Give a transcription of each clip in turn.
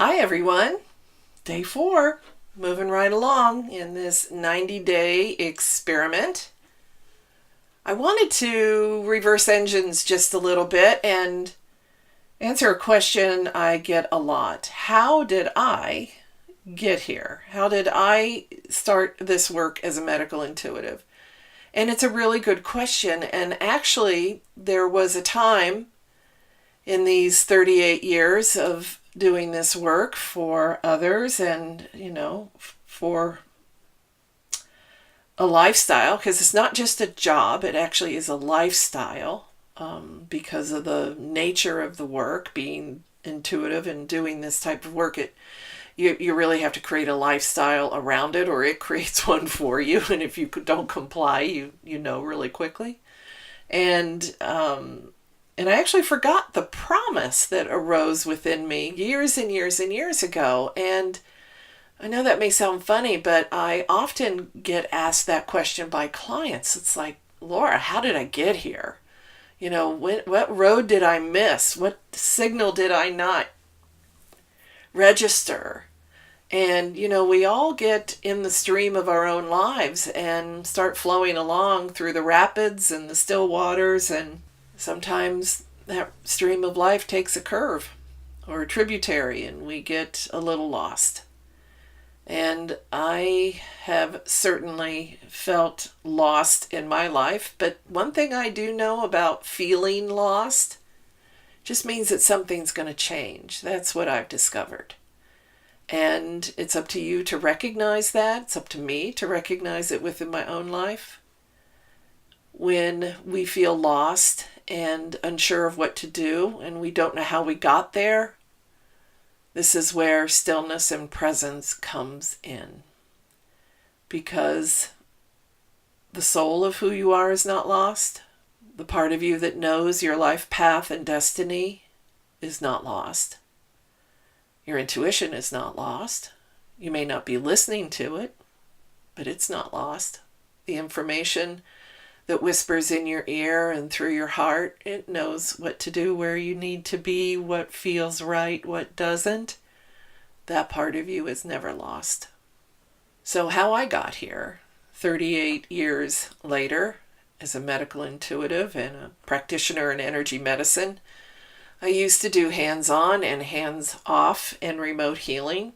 Hi everyone, day 4, moving right along in this 90-day experiment. I wanted to reverse engines just a little bit and answer a question I get a lot. How did I get here? How did I start this work as a medical intuitive? And it's a really good question, and actually there was a time in these 38 years of doing this work for others and, for a lifestyle, because it's not just a job, it actually is a lifestyle, because of the nature of the work, being intuitive and doing this type of work. You really have to create a lifestyle around it, or it creates one for you. And if you don't comply, you know really quickly. And I actually forgot the promise that arose within me years and years and years ago. And I know that may sound funny, but I often get asked that question by clients. It's like, Laura, how did I get here? What road did I miss? What signal did I not register? And, we all get in the stream of our own lives and start flowing along through the rapids and the still waters, and sometimes that stream of life takes a curve or a tributary and we get a little lost. And I have certainly felt lost in my life, but one thing I do know about feeling lost just means that something's going to change. That's what I've discovered. And it's up to you to recognize that. It's up to me to recognize it within my own life. When we feel lost and unsure of what to do and we don't know how we got there, this is where stillness and presence comes in. Because the soul of who you are is not lost. The part of you that knows your life path and destiny is not lost. Your intuition is not lost. You may not be listening to it, but it's not lost. The information that whispers in your ear and through your heart, it knows what to do, where you need to be, what feels right, what doesn't. That part of you is never lost. So how I got here, 38 years later, as a medical intuitive and a practitioner in energy medicine, I used to do hands-on and hands-off and remote healing.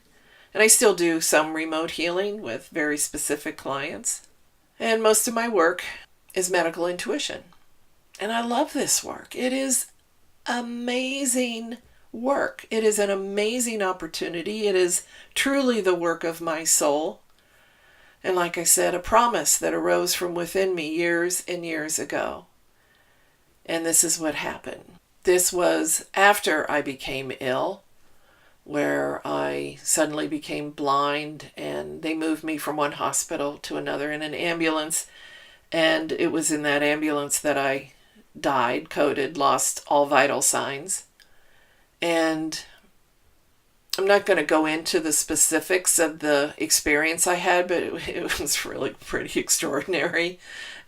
And I still do some remote healing with very specific clients. And most of my work is medical intuition. And I love this work. It is amazing work. It is an amazing opportunity. It is truly the work of my soul. And like I said, a promise that arose from within me years and years ago. And this is what happened. This was after I became ill, where I suddenly became blind, and they moved me from one hospital to another in an ambulance. And it was in that ambulance that I died, coded, lost all vital signs. And I'm not going to go into the specifics of the experience I had, but it was really pretty extraordinary,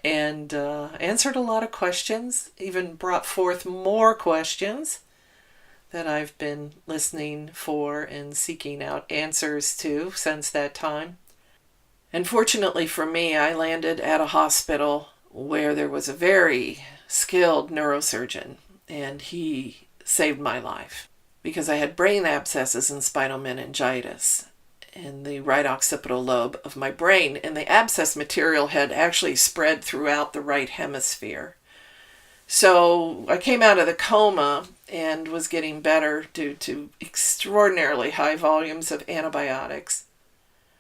and answered a lot of questions, even brought forth more questions that I've been listening for and seeking out answers to since that time. And fortunately for me, I landed at a hospital where there was a very skilled neurosurgeon, and he saved my life because I had brain abscesses and spinal meningitis in the right occipital lobe of my brain, and the abscess material had actually spread throughout the right hemisphere. So I came out of the coma and was getting better due to extraordinarily high volumes of antibiotics.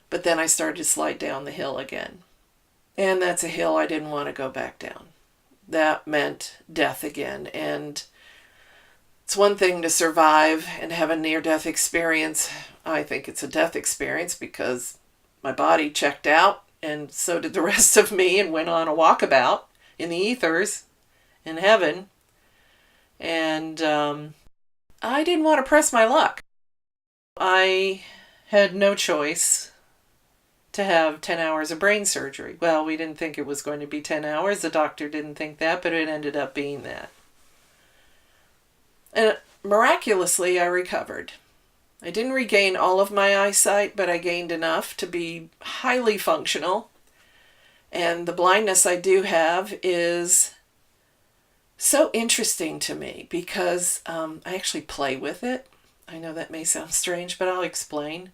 But then I started to slide down the hill again. And that's a hill I didn't want to go back down. That meant death again. And it's one thing to survive and have a near-death experience. I think it's a death experience because my body checked out, and so did the rest of me, and went on a walkabout in the ethers in heaven. And I didn't want to press my luck. I had no choice to have 10 hours of brain surgery. Well, we didn't think it was going to be 10 hours. The doctor didn't think that, but it ended up being that. And miraculously, I recovered. I didn't regain all of my eyesight, but I gained enough to be highly functional. And the blindness I do have is so interesting to me because I actually play with it. I know that may sound strange, but I'll explain.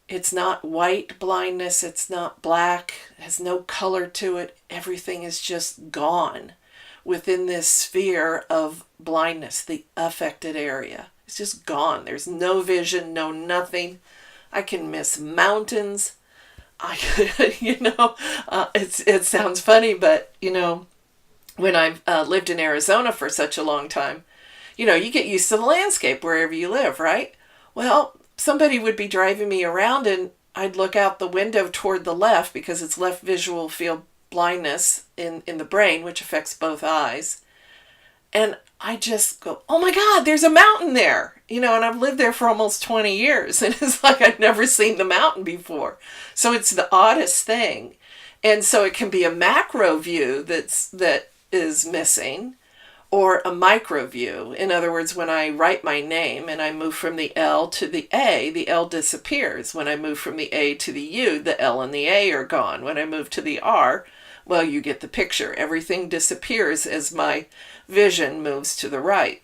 It's not white blindness, it's not black, it has no color to it. Everything is just gone within this sphere of blindness, the affected area. It's just gone. There's no vision, no nothing. I can miss mountains. It sounds funny, but when I've lived in Arizona for such a long time, you get used to the landscape wherever you live, right? Well, somebody would be driving me around and I'd look out the window toward the left because it's left visual field blindness in the brain, which affects both eyes. And I just go, oh my God, there's a mountain there. And I've lived there for almost 20 years. And it's like I'd never seen the mountain before. So it's the oddest thing. And so it can be a macro view that is missing, or a micro view. In other words, when I write my name and I move from the L to the A, the L disappears. When I move from the A to the U, the L and the A are gone. When I move to the R, well, you get the picture. Everything disappears as my vision moves to the right.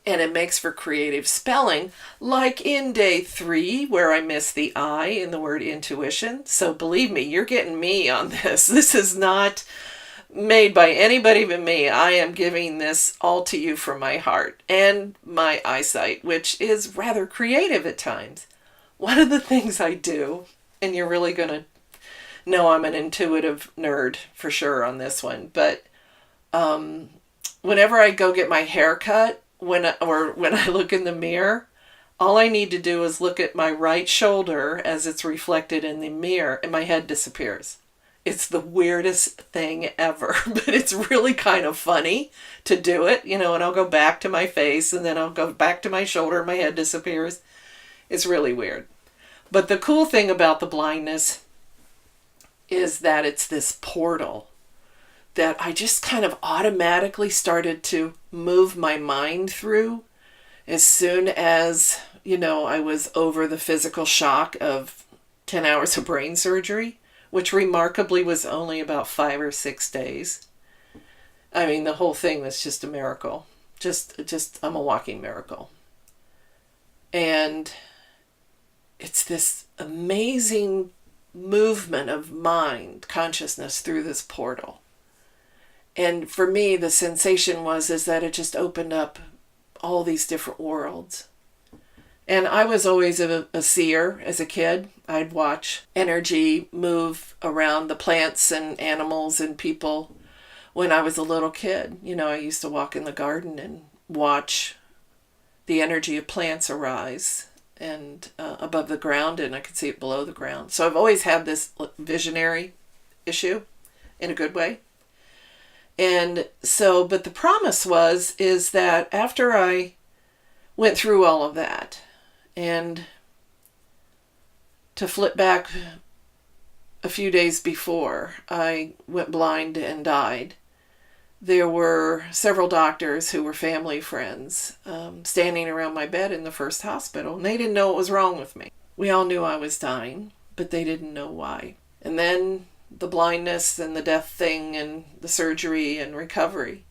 And it makes for creative spelling, like in day 3, where I missed the I in the word intuition. So believe me, you're getting me on this. This is not made by anybody but me. I am giving this all to you from my heart and my eyesight, which is rather creative at times. One of the things I do, and you're really going to know I'm an intuitive nerd for sure on this one, but whenever I go get my hair cut, when I look in the mirror, all I need to do is look at my right shoulder as it's reflected in the mirror and my head disappears. It's the weirdest thing ever, but it's really kind of funny to do it, and I'll go back to my face and then I'll go back to my shoulder and my head disappears. It's really weird. But the cool thing about the blindness is that it's this portal that I just kind of automatically started to move my mind through as soon as, I was over the physical shock of 10 hours of brain surgery, which remarkably was only about 5 or 6 days. I mean, the whole thing was just a miracle. I'm a walking miracle. And it's this amazing movement of mind, consciousness through this portal. And for me, the sensation is that it just opened up all these different worlds. And I was always a seer as a kid. I'd watch energy move around the plants and animals and people when I was a little kid. I used to walk in the garden and watch the energy of plants arise and above the ground, and I could see it below the ground. So I've always had this visionary issue in a good way. And so, but the promise is that after I went through all of that, and to flip back a few days before I went blind and died, there were several doctors who were family friends standing around my bed in the first hospital, and they didn't know what was wrong with me. We all knew I was dying, but they didn't know why. And then the blindness and the death thing and the surgery and recovery.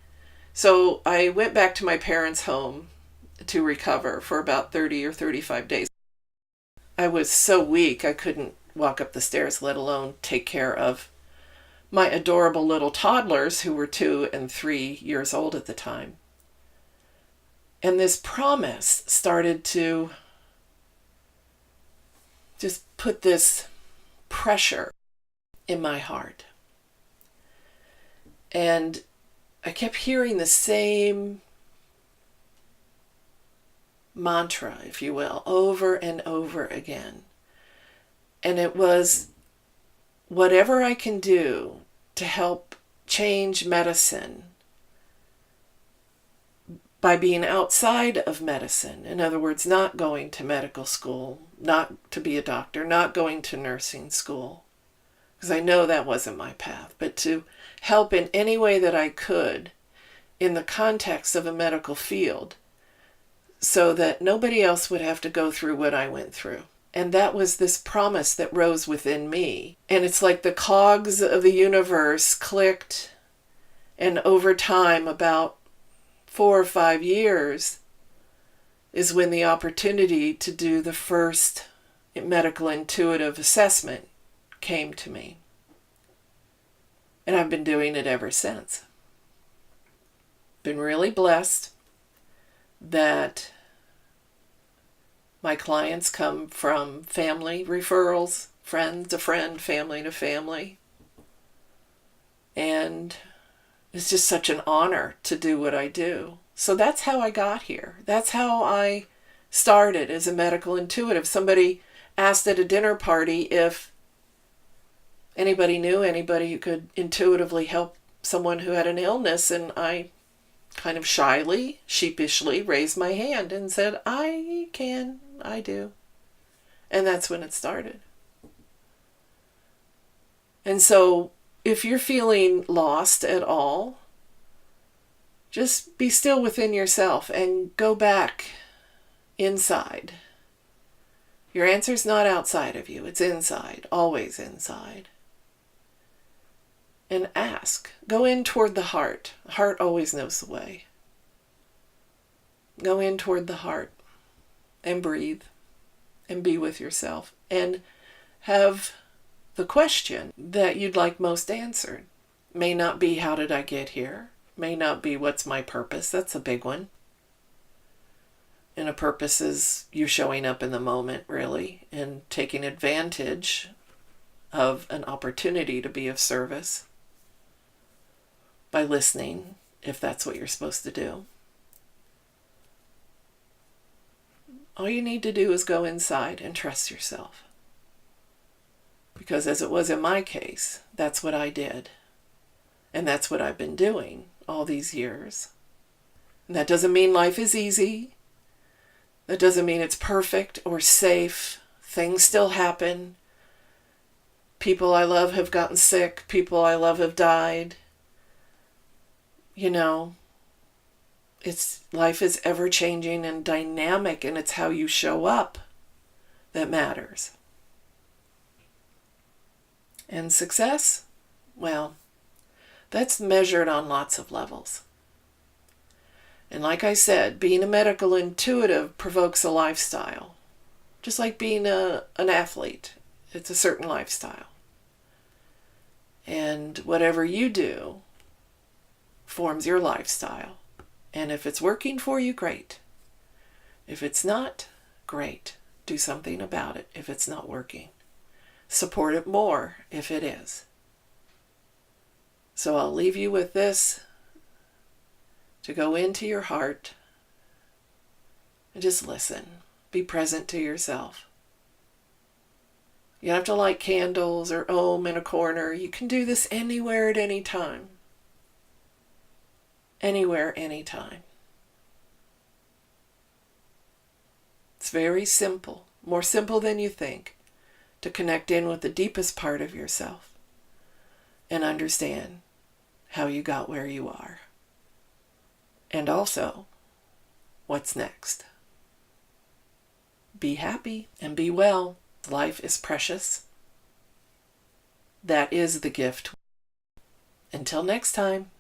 So I went back to my parents' home to recover for about 30 or 35 days. I was so weak I couldn't walk up the stairs, let alone take care of my adorable little toddlers who were 2 and 3 years old at the time. And this promise started to just put this pressure in my heart. And I kept hearing the same mantra, if you will, over and over again. And it was, whatever I can do to help change medicine by being outside of medicine, in other words, not going to medical school, not to be a doctor, not going to nursing school, because I know that wasn't my path, but to help in any way that I could in the context of a medical field so that nobody else would have to go through what I went through. And that was this promise that rose within me. And it's like the cogs of the universe clicked, and over time, about 4 or 5 years, is when the opportunity to do the first medical intuitive assessment came to me. And I've been doing it ever since. Been really blessed that my clients come from family referrals, friend to friend, family to family. And it's just such an honor to do what I do. So that's how I got here. That's how I started as a medical intuitive. Somebody asked at a dinner party if anybody knew anybody who could intuitively help someone who had an illness, and I kind of shyly, sheepishly raised my hand and said, I can, I do. And that's when it started. And so if you're feeling lost at all, just be still within yourself and go back inside. Your answer's not outside of you, it's inside, always inside. And ask. Go in toward the heart. The heart always knows the way. Go in toward the heart and breathe and be with yourself and have the question that you'd like most answered. May not be, how did I get here? May not be, what's my purpose? That's a big one. And a purpose is you showing up in the moment, really, and taking advantage of an opportunity to be of service by listening, if that's what you're supposed to do. All you need to do is go inside and trust yourself. Because as it was in my case, that's what I did. And that's what I've been doing all these years. And that doesn't mean life is easy. That doesn't mean it's perfect or safe. Things still happen. People I love have gotten sick. People I love have died. You know, life is ever changing and dynamic, and it's how you show up that matters. And success? Well, that's measured on lots of levels. And like I said, being a medical intuitive provokes a lifestyle. Just like being an athlete. It's a certain lifestyle. And whatever you do forms your lifestyle. And if it's working for you, great. If it's not, great. Do something about it if it's not working. Support it more if it is. So I'll leave you with this, to go into your heart and just listen. Be present to yourself. You don't have to light candles or om in a corner. You can do this anywhere at any time. Anywhere, anytime. It's very simple, more simple than you think, to connect in with the deepest part of yourself and understand how you got where you are. And also, what's next? Be happy and be well. Life is precious. That is the gift. Until next time.